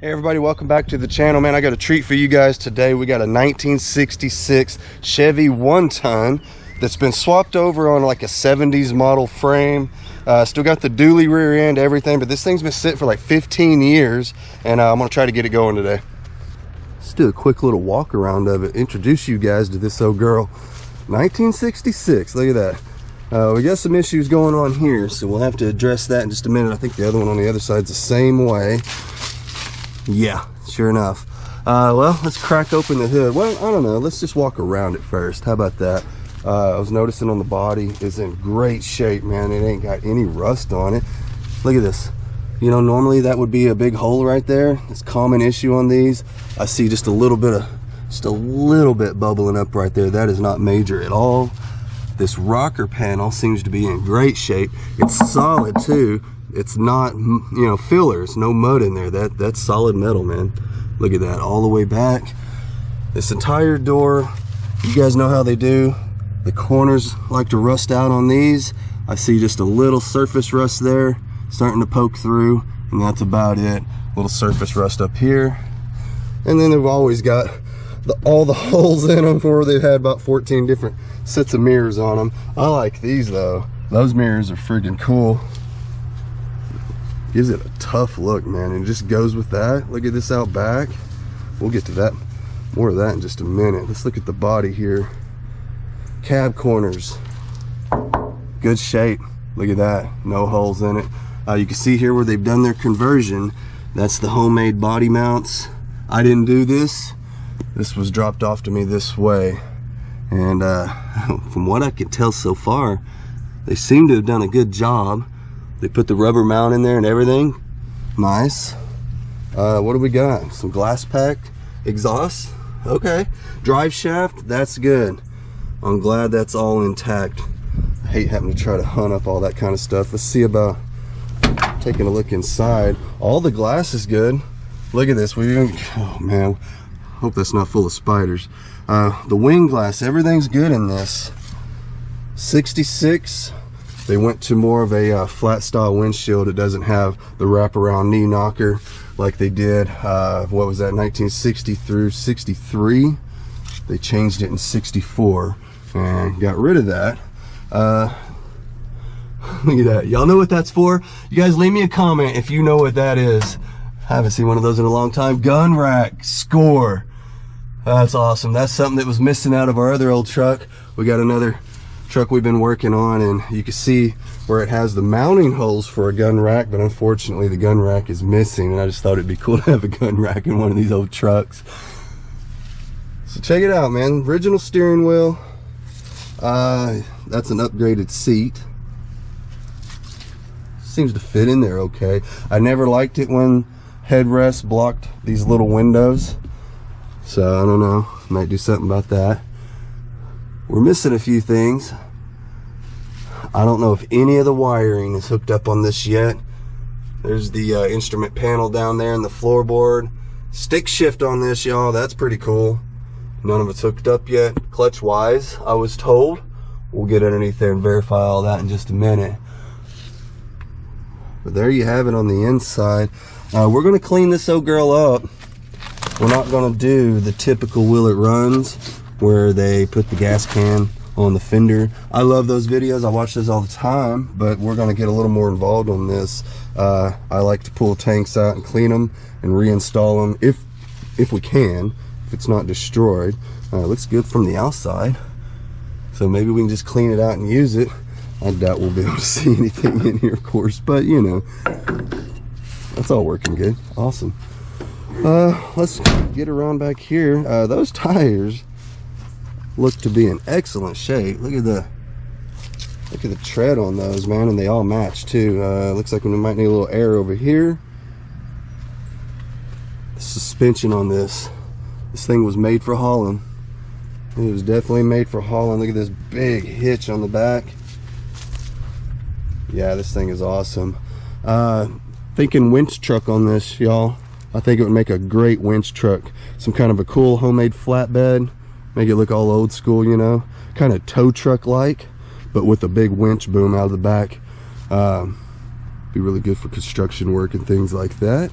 Hey everybody, welcome back to the channel. Man, I got a treat for you guys today. We got a 1966 Chevy 1-ton that's been swapped over on like a 70s model frame. Still got the dually rear end, everything, but this thing's been sitting for like 15 years, and I'm gonna try to get it going today. Let's do a quick little walk around of it, introduce you guys to this old girl. 1966, look at that. We got some issues going on here, so we'll have to address that in just a minute. I think the other one on the other side's the same way. Yeah, sure enough. Well, let's crack open the hood. Well, I don't know, let's just walk around it first. How about that? I was noticing on the body is in great shape, man. It ain't got any rust on it. Look at this. You know, normally that would be a big hole right there. It's a common issue on these. I see just a little bit bubbling up right there. That is not major at all. This rocker panel seems to be in great shape. It's solid too. It's not, you know, fillers, no mud in there. That's solid metal, man. Look at that, all the way back. This entire door, you guys know how they do. The corners like to rust out on these. I see just a little surface rust there, starting to poke through, and that's about it. Little surface rust up here. And then they've always got all the holes in them where they've had about 14 different sets of mirrors on them. I like these though. Those mirrors are freaking cool. Gives it a tough look, man, and it just goes with that. Look at this out back. We'll get to that, more of that in just a minute. Let's look at the body here. Cab corners, good shape. Look at that, no holes in it. You can see here where they've done their conversion. That's the homemade body mounts. I didn't do this. This was dropped off to me this way. And from what I can tell so far, they seem to have done a good job. They put the rubber mount in there and everything. Nice. What do we got? Some glass pack exhaust. Okay. Drive shaft, that's good. I'm glad that's all intact. I hate having to try to hunt up all that kind of stuff. Let's see about taking a look inside. All the glass is good. Look at this. Oh man, hope that's not full of spiders. The wing glass, everything's good in this. 66. They went to more of a flat style windshield. It doesn't have the wraparound knee knocker like they did, what was that, 1960 through 63. They changed it in 64 and got rid of that. Look at that. Y'all know what that's for? You guys leave me a comment if you know what that is. I haven't seen one of those in a long time. Gun rack, score. That's awesome. That's something that was missing out of our other old truck. We got another truck we've been working on, and you can see where it has the mounting holes for a gun rack, but unfortunately the gun rack is missing, and I just thought it'd be cool to have a gun rack in one of these old trucks. So check it out, man. Original steering wheel. That's an upgraded seat. Seems to fit in there okay. I never liked it when headrests blocked these little windows, so I don't know, might do something about that. We're missing a few things. I don't know if any of the wiring is hooked up on this yet. There's the instrument panel down there and the floorboard. Stick shift on this, y'all, that's pretty cool. None of it's hooked up yet. Clutch wise, I was told. We'll get underneath there and verify all that in just a minute. But there you have it on the inside. We're gonna clean this old girl up. We're not gonna do the typical will it runs where they put the gas can on the fender. I love those videos, I watch those all the time, but we're gonna get a little more involved on this. I like to pull tanks out and clean them and reinstall them if we can, if it's not destroyed. It looks good from the outside, so maybe we can just clean it out and use it. I doubt we'll be able to see anything in here, of course, but you know, that's all working good. Awesome. Let's get around back here. Those tires look to be in excellent shape. Look at the tread on those, man, and they all match too. Looks like we might need a little air over here. The suspension on this thing was made for hauling. It was definitely made for hauling. Look at this big hitch on the back. Yeah, this thing is awesome. Thinking winch truck on this, y'all. I think it would make a great winch truck. Some kind of a cool homemade flatbed. Make it look all old school, you know, kind of tow truck like, but with a big winch boom out of the back. Be really good for construction work and things like that.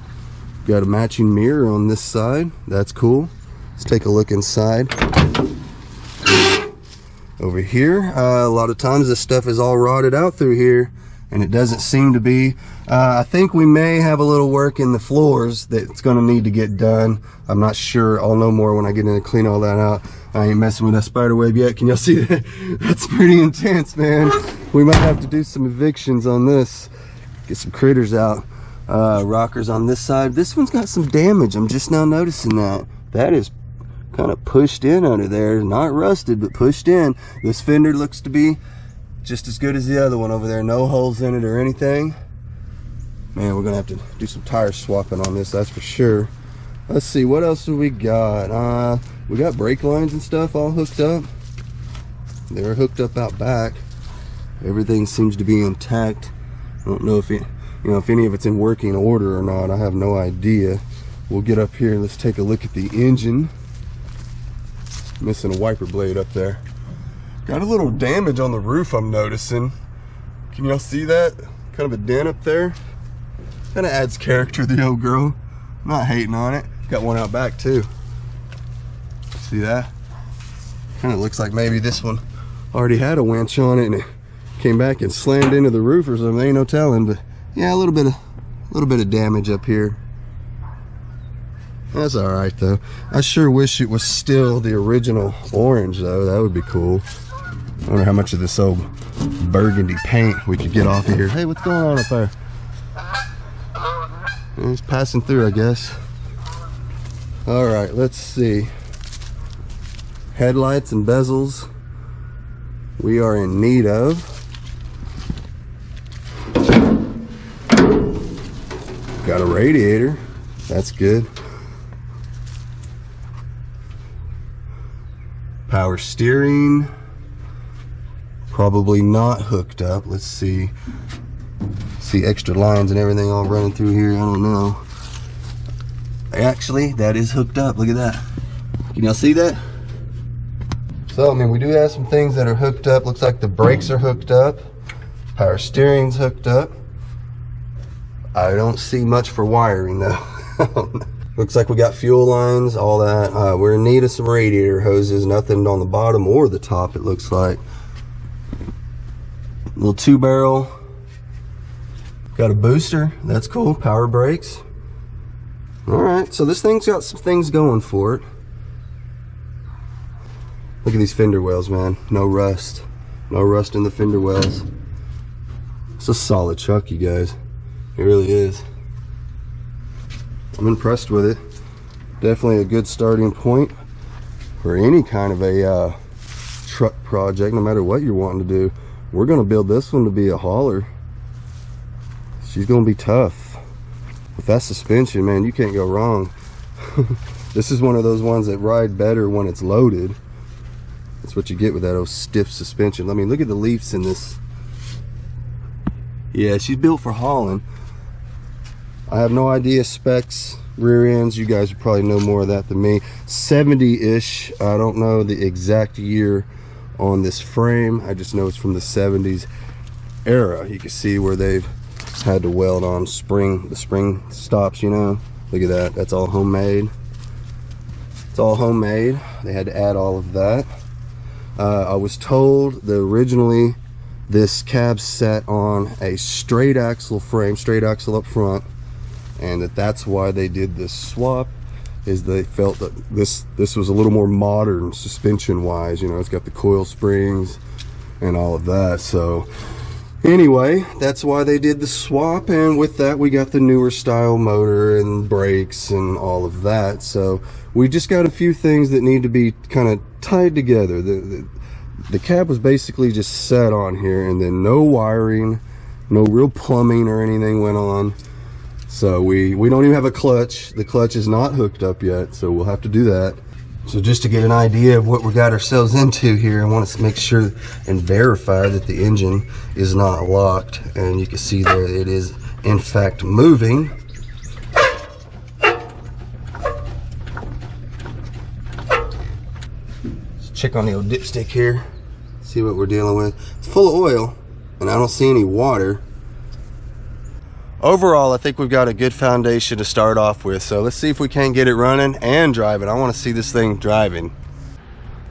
Got a matching mirror on this side. That's cool. Let's take a look inside. Over here, a lot of times this stuff is all rotted out through here, and it doesn't seem to be. I think we may have a little work in the floors that's going to need to get done. I'm not sure. I'll know more when I get in and clean all that out. I ain't messing with that spider web yet. Can y'all see that? That's pretty intense, man. We might have to do some evictions on this. Get some critters out. Rockers on this side. This one's got some damage. I'm just now noticing that. That is kind of pushed in under there. Not rusted, but pushed in. This fender looks to be just as good as the other one over there. No holes in it or anything. Man, we're gonna have to do some tire swapping on this, that's for sure. Let's see, what else do we got? We got brake lines and stuff all hooked up. They're hooked up out back. Everything seems to be intact. I don't know if it, if any of it's in working order or not. I have no idea. We'll get up here and let's take a look at the engine. Missing a wiper blade up there. Got a little damage on the roof, I'm noticing. Can y'all see that? Kind of a dent up there. Kind of adds character to the old girl. I'm not hating on it. Got one out back too. See that? Kind of looks like maybe this one already had a winch on it and it came back and slammed into the roof or something. Ain't no telling, but yeah, a little bit of damage up here. That's all right though. I sure wish it was still the original orange though. That would be cool. I wonder how much of this old burgundy paint we could get off of here. Hey, what's going on up there? He's passing through, I guess. All right, let's see. Headlights and bezels we are in need of. Got a radiator. That's good. Power steering. Probably not hooked up. Let's see. See extra lines and everything all running through here. I don't know. Actually, that is hooked up. Look at that. Can y'all see that? So, I mean, we do have some things that are hooked up. Looks like the brakes are hooked up. Power steering's hooked up. I don't see much for wiring though. Looks like we got fuel lines, all that. We're in need of some radiator hoses. Nothing on the bottom or the top, it looks like. Little 2-barrel. Got a booster. That's cool. Power brakes. Alright, so this thing's got some things going for it. Look at these fender wells, man. No rust. No rust in the fender wells. It's a solid truck, you guys. It really is. I'm impressed with it. Definitely a good starting point for any kind of a truck project, no matter what you're wanting to do. We're going to build this one to be a hauler. She's going to be tough. With that suspension, man, you can't go wrong. This is one of those ones that ride better when it's loaded. That's what you get with that old stiff suspension. I mean, look at the leaves in this. Yeah, she's built for hauling. I have no idea specs, rear ends. You guys would probably know more of that than me. 70-ish. I don't know the exact year on this frame. I just know it's from the 70s era. You can see where they've had to weld on the spring stops, you know. Look at that. That's all homemade. It's all homemade. They had to add all of that. I was told that originally this cab sat on a straight axle frame, straight axle up front, and that's why they did this swap, is they felt that this was a little more modern suspension wise. You know, it's got the coil springs and all of that. So anyway, that's why they did the swap, and with that we got the newer style motor and brakes and all of that. So we just got a few things that need to be kind of tied together. The cab was basically just set on here, and then no wiring, no real plumbing or anything went on. So we don't even have a clutch. The clutch is not hooked up yet, so we'll have to do that. So just to get an idea of what we got ourselves into here, I want to make sure and verify that the engine is not locked. And you can see there it is in fact moving. Let's check on the old dipstick here, see what we're dealing with. It's full of oil and I don't see any water. overall, I think we've got a good foundation to start off with. So let's see if we can get it running and driving. I want to see this thing driving.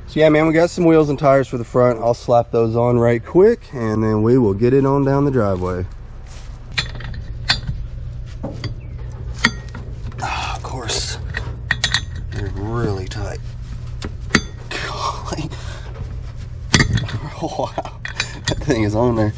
So yeah, man, we got some wheels and tires for the front. I'll slap those on right quick, and then we will get it on down the driveway. Oh, of course, they're really tight. Golly. Wow, that thing is on there.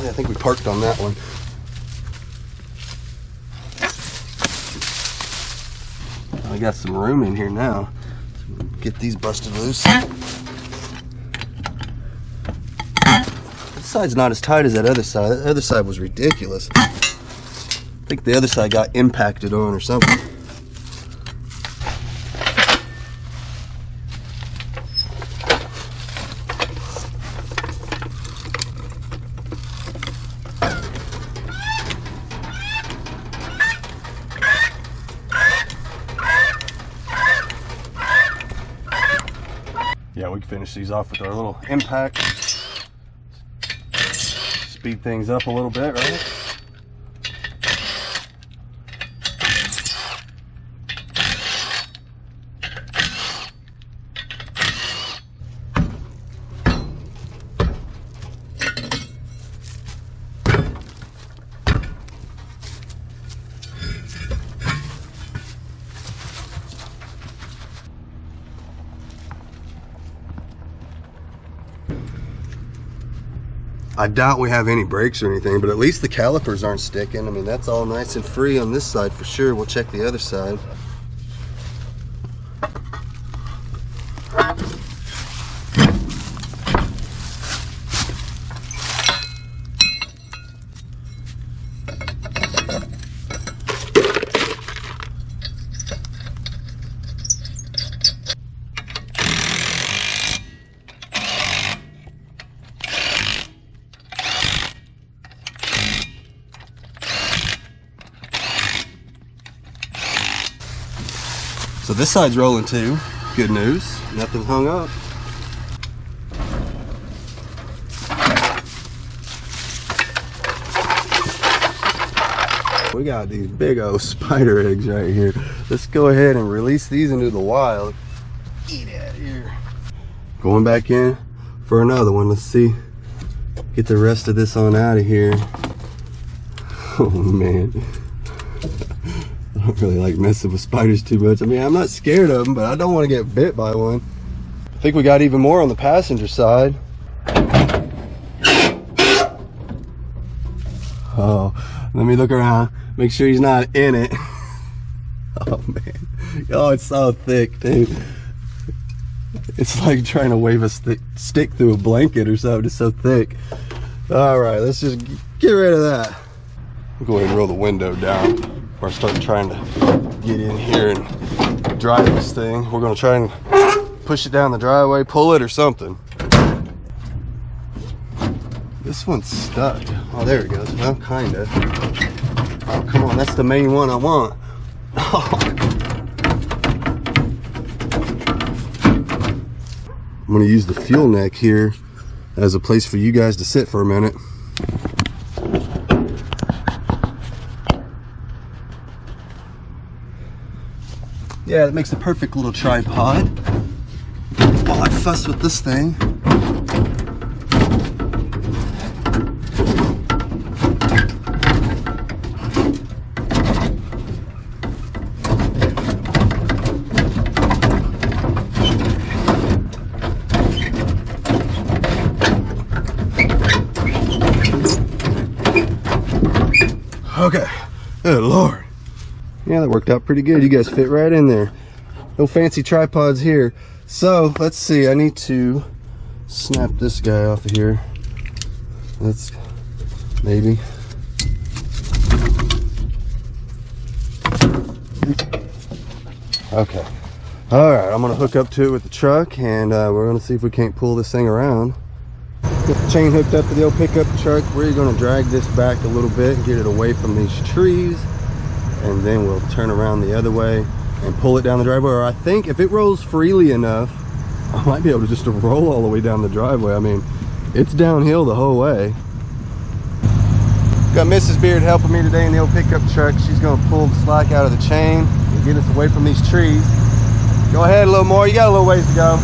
I think we parked on that one. I got some room in here now. So get these busted loose. This side's not as tight as that other side. That other side was ridiculous. I think the other side got impacted on or something. Yeah, we can finish these off with our little impact. Speed things up a little bit, right? I doubt we have any brakes or anything, but at least the calipers aren't sticking. I mean, that's all nice and free on this side for sure. We'll check the other side. So this side's rolling too. Good news. Nothing hung up. We got these big old spider eggs right here. Let's go ahead and release these into the wild. Get out of here. Going back in for another one. Let's see. Get the rest of this on out of here. Oh man. I don't really like messing with spiders too much. I mean, I'm not scared of them, but I don't want to get bit by one. I think we got even more on the passenger side. Oh, let me look around. Make sure he's not in it. Oh man. Oh, it's so thick, dude. It's like trying to wave a stick through a blanket or something. It's so thick. All right, let's just get rid of that. I'll go ahead and roll the window down. Or start trying to get in here and drive this thing. We're gonna try and push it down the driveway, pull it or something. This one's stuck. Oh, there it goes. Well, kinda. Oh, come on, that's the main one I want. Oh. I'm gonna use the fuel neck here as a place for you guys to sit for a minute. Yeah, that makes a perfect little tripod. While I fuss with this thing. Okay, good Lord. Yeah, that worked out pretty good. You guys fit right in there. No fancy tripods here. So let's see, I need to snap this guy off of here. Let's maybe. Okay, All right, I'm gonna hook up to it with the truck, and we're gonna see if we can't pull this thing around. Get the chain hooked up to the old pickup truck. We're gonna drag this back a little bit and get it away from these trees, and then we'll turn around the other way and pull it down the driveway. Or I think if it rolls freely enough, I might be able to just roll all the way down the driveway. I mean, it's downhill the whole way. Got Mrs. Beard helping me today in the old pickup truck. She's gonna pull the slack out of the chain and get us away from these trees. Go ahead a little more, you got a little ways to go.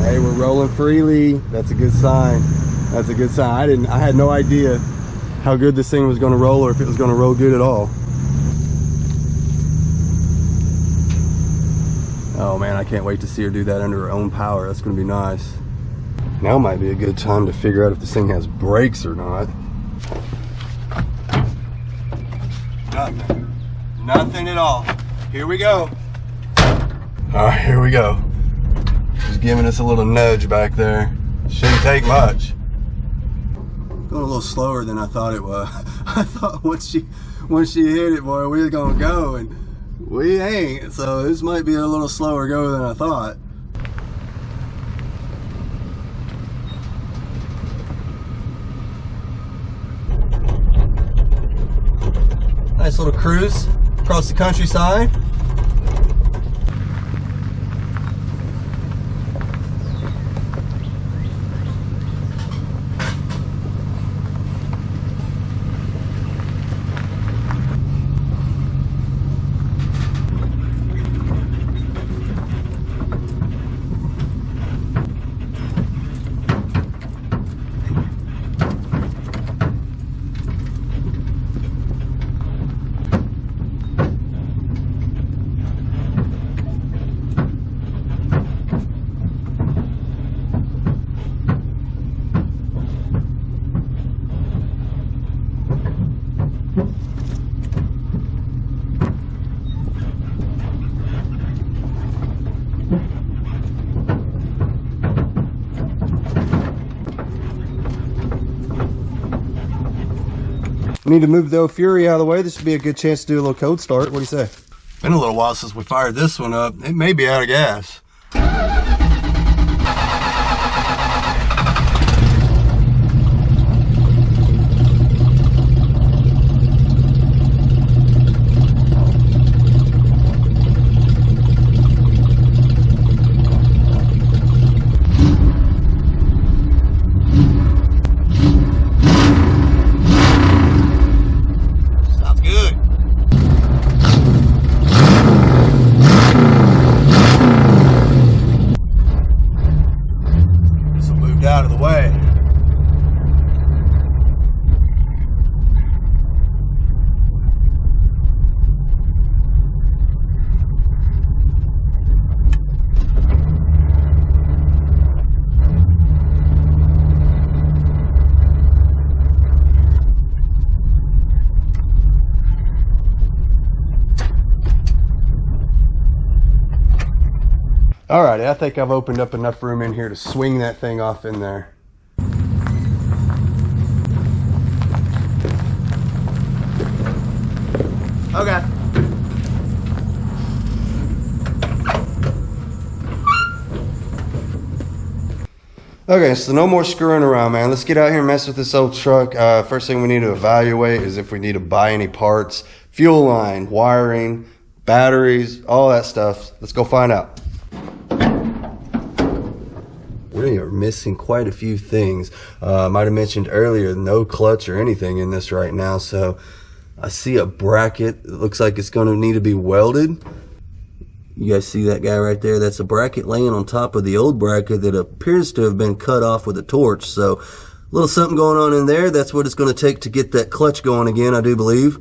Hey, we're rolling freely. That's a good sign. That's a good sign. I had no idea how good this thing was gonna roll, or if it was gonna roll good at all. Oh man, I can't wait to see her do that under her own power. That's gonna be nice. Now might be a good time to figure out if this thing has brakes or not. Nothing. Nothing at all. Here we go. All right, here we go. Just giving us a little nudge back there. Shouldn't take much. Going a little slower than I thought it was. I thought once she hit it, boy, we were gonna go, and we ain't. So this might be a little slower go than I thought. Nice little cruise across the countryside. We need to move the old Fury out of the way. This would be a good chance to do a little cold start. What do you say? Been a little while since we fired this one up. It may be out of gas. Out of the way. All right, I think I've opened up enough room in here to swing that thing off in there. Okay. Okay, so no more screwing around, man. Let's get out here and mess with this old truck. First thing we need to evaluate is if we need to buy any parts, fuel line, wiring, batteries, all that stuff. Let's go find out. We are missing quite a few things. Might have mentioned earlier, no clutch or anything in this right now. So I see a bracket. It looks like it's going to need to be welded. You guys see that guy right there? That's a bracket laying on top of the old bracket that appears to have been cut off with a torch. So a little something going on in there. That's what it's going to take to get that clutch going again, I do believe.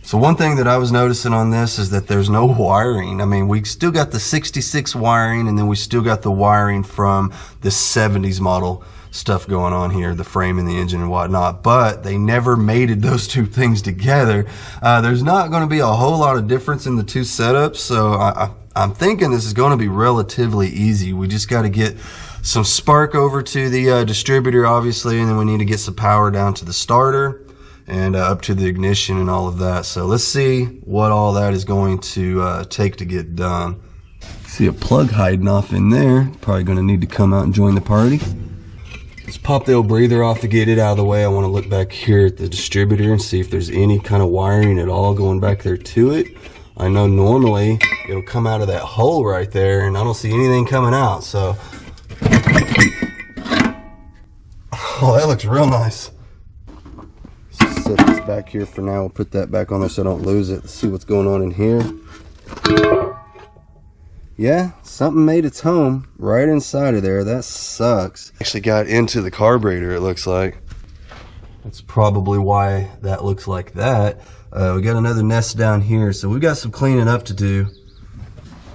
So one thing that I was noticing on this is that there's no wiring. I mean, we still got the 66 wiring, and then we still got the wiring from the 70s model stuff going on here, the frame and the engine and whatnot, but they never mated those two things together. There's not going to be a whole lot of difference in the two setups, so I'm thinking this is going to be relatively easy. We just got to get some spark over to the distributor, obviously, and then we need to get some power down to the starter. and up to the ignition and all of that. So let's see what all that is going to take to get done. See a plug hiding off in there. Probably going to need to come out and join the party. Let's pop the old breather off to get it out of the way. I want to look back here at the distributor and see if there's any kind of wiring at all going back there to it. I know normally it'll come out of that hole right there, and I don't see anything coming out. So, oh, that looks real nice. Let's set this back here for now. We'll put that back on there so I don't lose it. Let's see what's going on in here. Yeah, something made its home right inside of there. That sucks. Actually got into the carburetor, it looks like. That's probably why that looks like that. We got another nest down here, so we've got some cleaning up to do.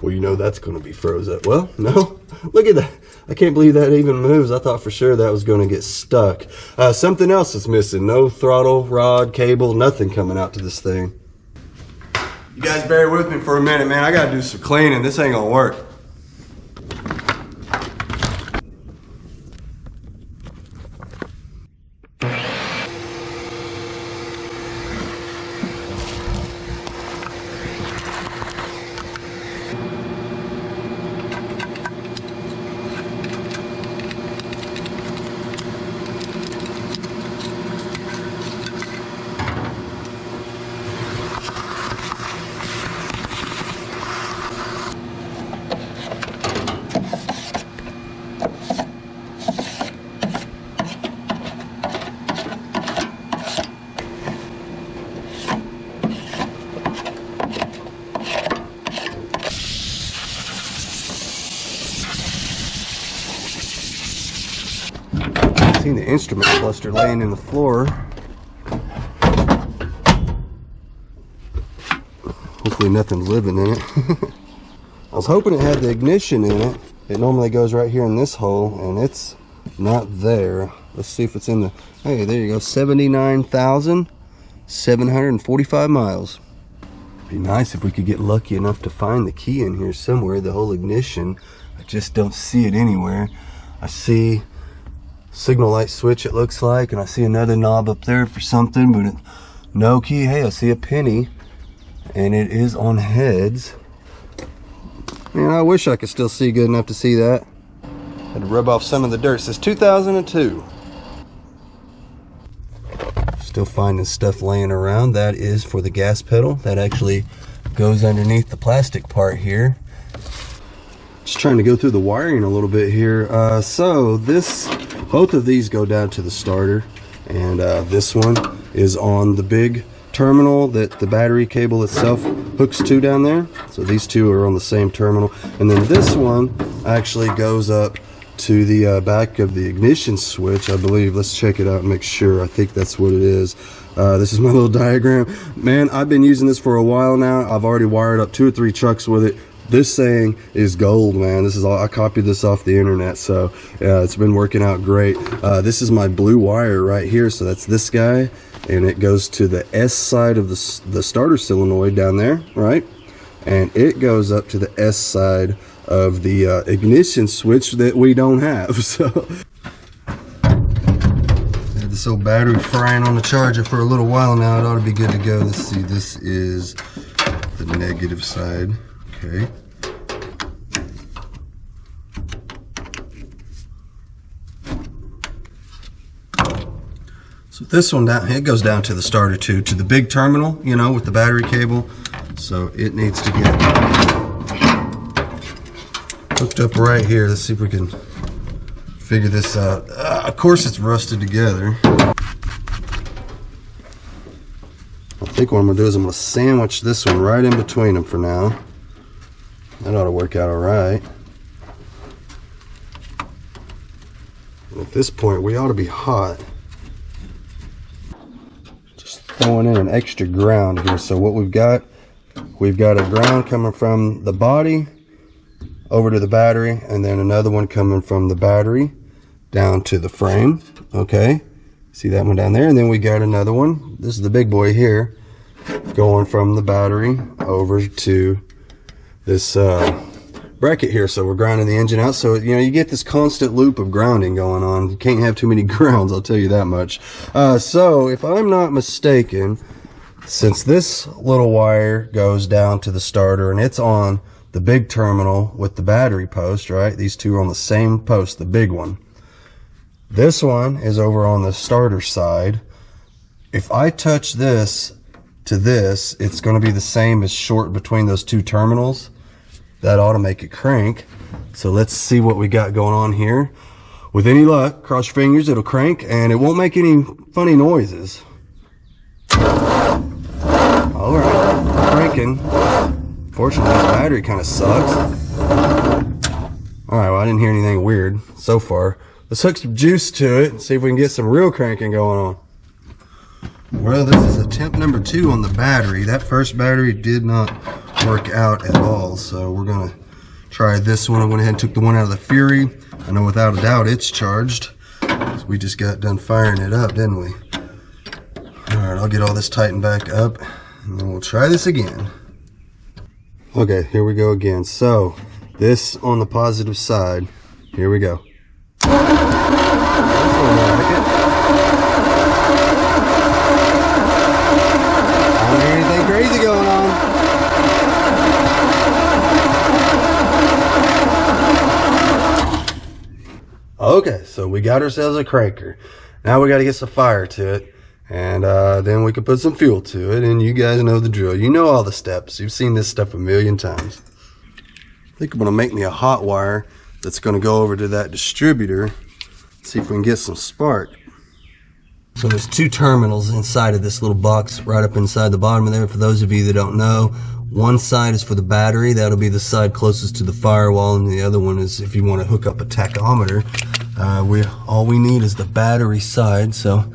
Well, you know that's going to be froze up. Well, no, look at that. I can't believe that even moves. I thought for sure that was going to get stuck. Something else is missing. No throttle, rod, cable, nothing coming out to this thing. You guys bear with me for a minute, man. I gotta do some cleaning. This ain't gonna work. Seen the instrument cluster laying in the floor. Hopefully nothing's living in it. I was hoping it had the ignition in it. It normally goes right here in this hole, and it's not there. Let's see if it's in the... Hey, there you go. 79,745 miles. Be nice if we could get lucky enough to find the key in here somewhere, the whole ignition. I just don't see it anywhere. I see signal light switch, it looks like, and I see another knob up there for something, but no key. Hey, I see a penny, and it is on heads. Man, I wish I could still see good enough to see that. Had to rub off some of the dirt. It says 2002. Still finding stuff laying around. That is for the gas pedal. That actually goes underneath the plastic part here. Just trying to go through the wiring a little bit here. So both of these go down to the starter, and this one is on the big terminal that the battery cable itself hooks to down there. So these two are on the same terminal, and then this one actually goes up to the back of the ignition switch, I believe. Let's check it out and make sure. I think that's what it is. This is my little diagram. Man, I've been using this for a while now. I've already wired up 2 or 3 trucks with it. This thing is gold, man. This is all, I copied this off the internet, so it's been working out great. This is my blue wire right here, so that's this guy, and it goes to the S side of the starter solenoid down there, right? And it goes up to the S side of the ignition switch that we don't have. So had this old battery frying on the charger for a little while now. It ought to be good to go. Let's see, this is the negative side. Okay. So this one down, it goes down to the starter too, to the big terminal, you know, with the battery cable. So it needs to get hooked up right here. Let's see if we can figure this out. Of course it's rusted together. I think what I'm gonna do is I'm gonna sandwich this one right in between them for now. That ought to work out all right. And at this point, we ought to be hot. Just throwing in an extra ground here. So what we've got a ground coming from the body over to the battery, and then another one coming from the battery down to the frame. Okay, see that one down there? And then we got another one. This is the big boy here, going from the battery over to this bracket here, so we're grinding the engine out. So, you know, you get this constant loop of grounding going on. You can't have too many grounds, I'll tell you that much. So if I'm not mistaken, since this little wire goes down to the starter and it's on the big terminal with the battery post, right? These two are on the same post, the big one. This one is over on the starter side. If I touch this to this, it's going to be the same as short between those two terminals. That ought to make it crank. So let's see what we got going on here. With any luck, cross your fingers, it'll crank and it won't make any funny noises. All right, cranking. Fortunately, this battery kind of sucks. All right, well, I didn't hear anything weird so far. Let's hook some juice to it and see if we can get some real cranking going on. Well, this is attempt number 2 on the battery. That first battery did not work out at all, so we're gonna try this one. I went ahead and took the one out of the Fury. I know without a doubt it's charged. So we just got done firing it up, didn't we? All right, I'll get all this tightened back up and then we'll try this again. Okay, here we go again. So this on the positive side. Here we go. Crazy going on. Okay, so we got ourselves a cranker. Now we got to get some fire to it, and then we can put some fuel to it, and you guys know the drill. You know all the steps. You've seen this stuff a million times. I think I'm going to make me a hot wire that's going to go over to that distributor. See if we can get some spark. So there's 2 terminals inside of this little box right up inside the bottom of there. For those of you that don't know, one side is for the battery. That'll be the side closest to the firewall, and the other one is if you want to hook up a tachometer. All we need is the battery side. So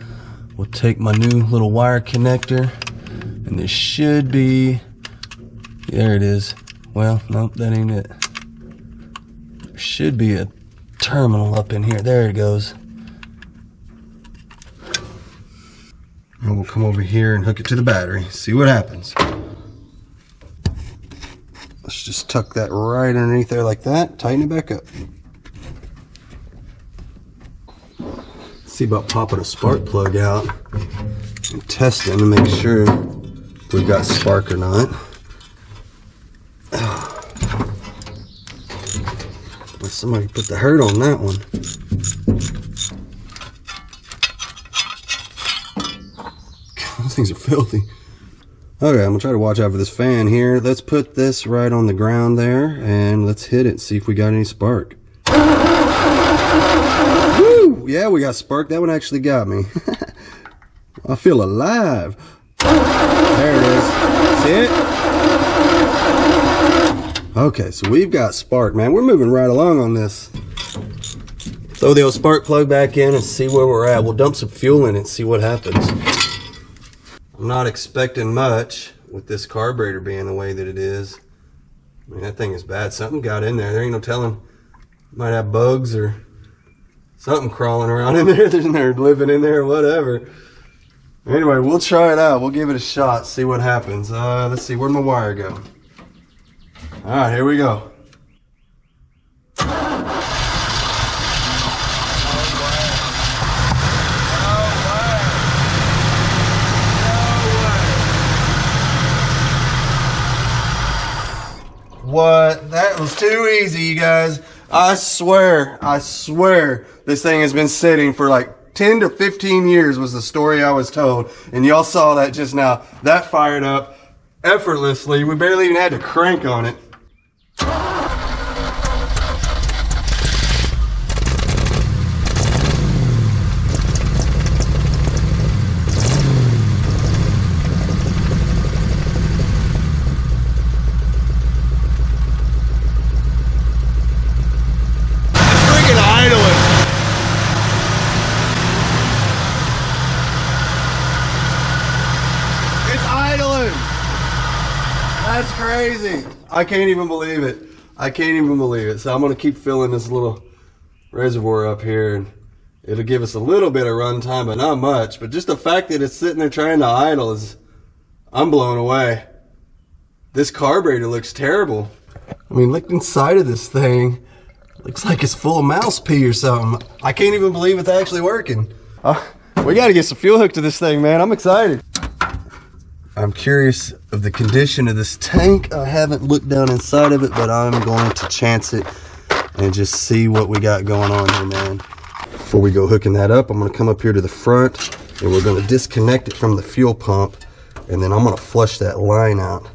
we'll take my new little wire connector, and this should be, there it is. Well, nope, that ain't it. There should be a terminal up in here. There it goes. And we'll come over here and hook it to the battery. See what happens. Let's just tuck that right underneath there like that. Tighten it back up. See about popping a spark plug out and testing to make sure we've got spark or not. Well, somebody put the hurt on that one. Those things are filthy. Okay, I'm gonna try to watch out for this fan here. Let's put this right on the ground there and let's hit it, see if we got any spark. Woo! Yeah, we got spark. That one actually got me. I feel alive. There it is. See it? Okay, so we've got spark, man. We're moving right along on this. Throw the old spark plug back in and see where we're at. We'll dump some fuel in it and see what happens. I'm not expecting much with this carburetor being the way that it is. I mean, that thing is bad. Something got in there. There ain't no telling. Might have bugs or something crawling around in there. They're living in there or whatever. Anyway, we'll try it out. We'll give it a shot, see what happens. Let's see, where'd my wire go? All right, here we go. What? That was too easy, you guys. I swear, this thing has been sitting for like 10 to 15 years was the story I was told. And y'all saw that just now. That fired up effortlessly. We barely even had to crank on it. That's crazy. I can't even believe it. I can't even believe it. So I'm going to keep filling this little reservoir up here, and it'll give us a little bit of run time, but not much. But just the fact that it's sitting there trying to idle is, I'm blown away. This carburetor looks terrible. I mean, look inside of this thing. Looks like it's full of mouse pee or something. I can't even believe it's actually working. We got to get some fuel hooked to this thing, man. I'm excited. I'm curious of the condition of this tank. I haven't looked down inside of it, but I'm going to chance it and just see what we got going on here, man. Before we go hooking that up, I'm going to come up here to the front and we're going to disconnect it from the fuel pump, and then I'm going to flush that line out.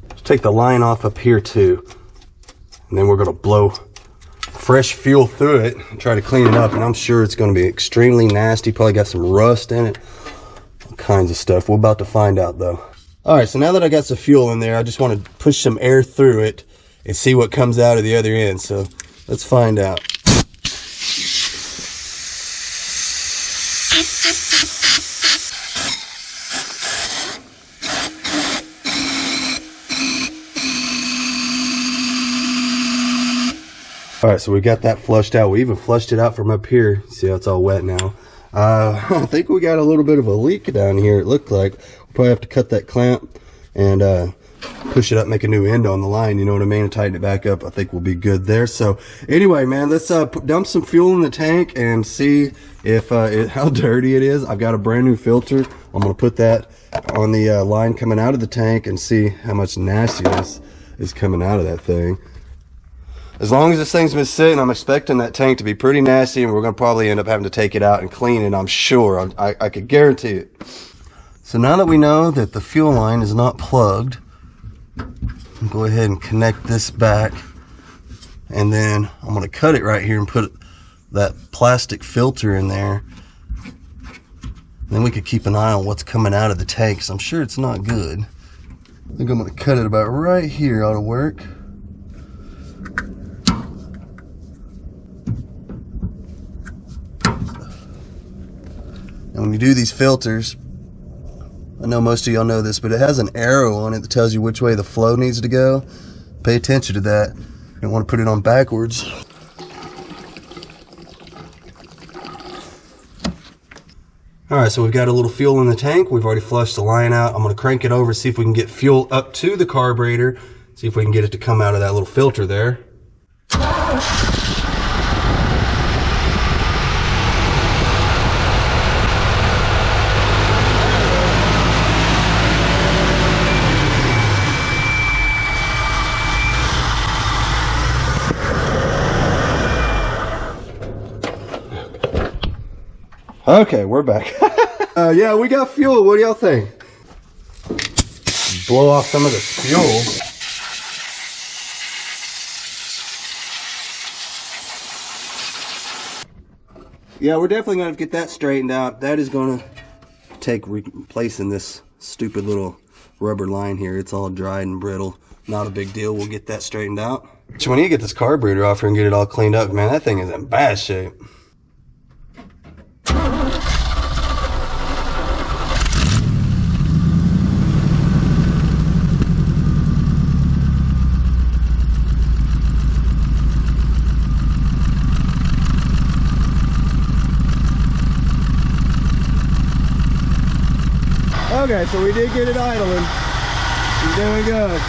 Let's take the line off up here too, and then we're going to blow fresh fuel through it and try to clean it up. And I'm sure it's going to be extremely nasty, probably got some rust in it, all kinds of stuff. We're about to find out though. All right, so now that I got some fuel in there, I just want to push some air through it and see what comes out of the other end. So let's find out. All right, so we got that flushed out. We even flushed it out from up here. See how it's all wet now. I think we got a little bit of a leak down here, it looked like. We'll probably have to cut that clamp and push it up, make a new end on the line, you know what I mean, and tighten it back up. I think we'll be good there. So anyway, man, let's dump some fuel in the tank and see if how dirty it is. I've got a brand new filter. I'm gonna put that on the line coming out of the tank and see how much nastiness is coming out of that thing. As long as this thing's been sitting, I'm expecting that tank to be pretty nasty, and we're going to probably end up having to take it out and clean it, I'm sure. I could guarantee it. So now that we know that the fuel line is not plugged, I'll go ahead and connect this back, and then I'm going to cut it right here and put that plastic filter in there. Then we could keep an eye on what's coming out of the tank, because I'm sure it's not good. I think I'm going to cut it about right here. Ought to work. And when you do these filters, I know most of y'all know this, but it has an arrow on it that tells you which way the flow needs to go. Pay attention to that. You don't want to put it on backwards. Alright, so we've got a little fuel in the tank. We've already flushed the line out. I'm going to crank it over, see if we can get fuel up to the carburetor. See if we can get it to come out of that little filter there. Okay, we're back. Yeah, we got fuel. What do y'all think? Blow off some of the fuel. Yeah, we're definitely going to get that straightened out. That is going to take replacing this stupid little rubber line here. It's all dried and brittle. Not a big deal. We'll get that straightened out. So when you get this carburetor off here and get it all cleaned up, man, that thing is in bad shape. Okay, so we did get it idling. He's doing good.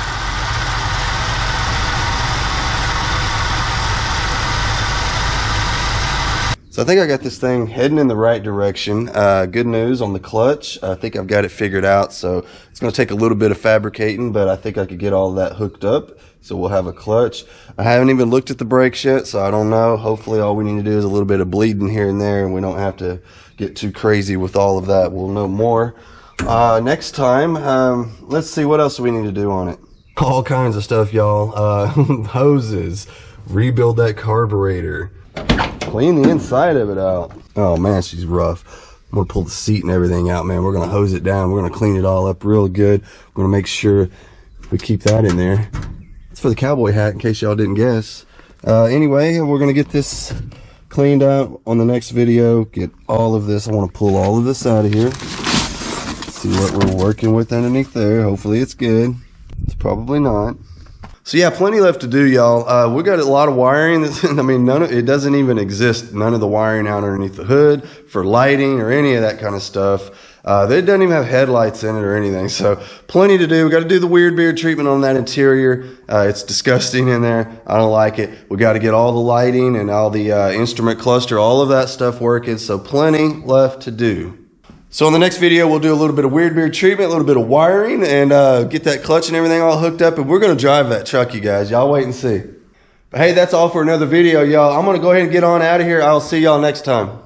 So I think I got this thing heading in the right direction. Good news on the clutch. I think I've got it figured out. So it's going to take a little bit of fabricating, but I think I could get all that hooked up. So we'll have a clutch. I haven't even looked at the brakes yet, so I don't know. Hopefully all we need to do is a little bit of bleeding here and there, and we don't have to get too crazy with all of that. We'll know more next time. Let's see, what else do we need to do on it? All kinds of stuff, y'all. Hoses, rebuild that carburetor, clean the inside of it out. Oh man, she's rough. I'm gonna pull the seat and everything out, man. We're gonna hose it down. We're gonna clean it all up real good. We're gonna make sure we keep that in there. It's for the cowboy hat, in case y'all didn't guess. Anyway, we're gonna get this cleaned out on the next video. Get all of this. I want to pull all of this out of here. See what we're working with underneath there. Hopefully it's good. It's probably not. So yeah, plenty left to do, y'all. We got a lot of wiring. I mean, it doesn't even exist. None of the wiring out underneath the hood for lighting or any of that kind of stuff. It doesn't even have headlights in it or anything. So plenty to do. We got to do the weird beard treatment on that interior. It's disgusting in there. I don't like it. We got to get all the lighting and all the instrument cluster, all of that stuff working. So plenty left to do. So in the next video, we'll do a little bit of weird beard treatment, a little bit of wiring, and get that clutch and everything all hooked up. And we're going to drive that truck, you guys. Y'all wait and see. But hey, that's all for another video, y'all. I'm going to go ahead and get on out of here. I'll see y'all next time.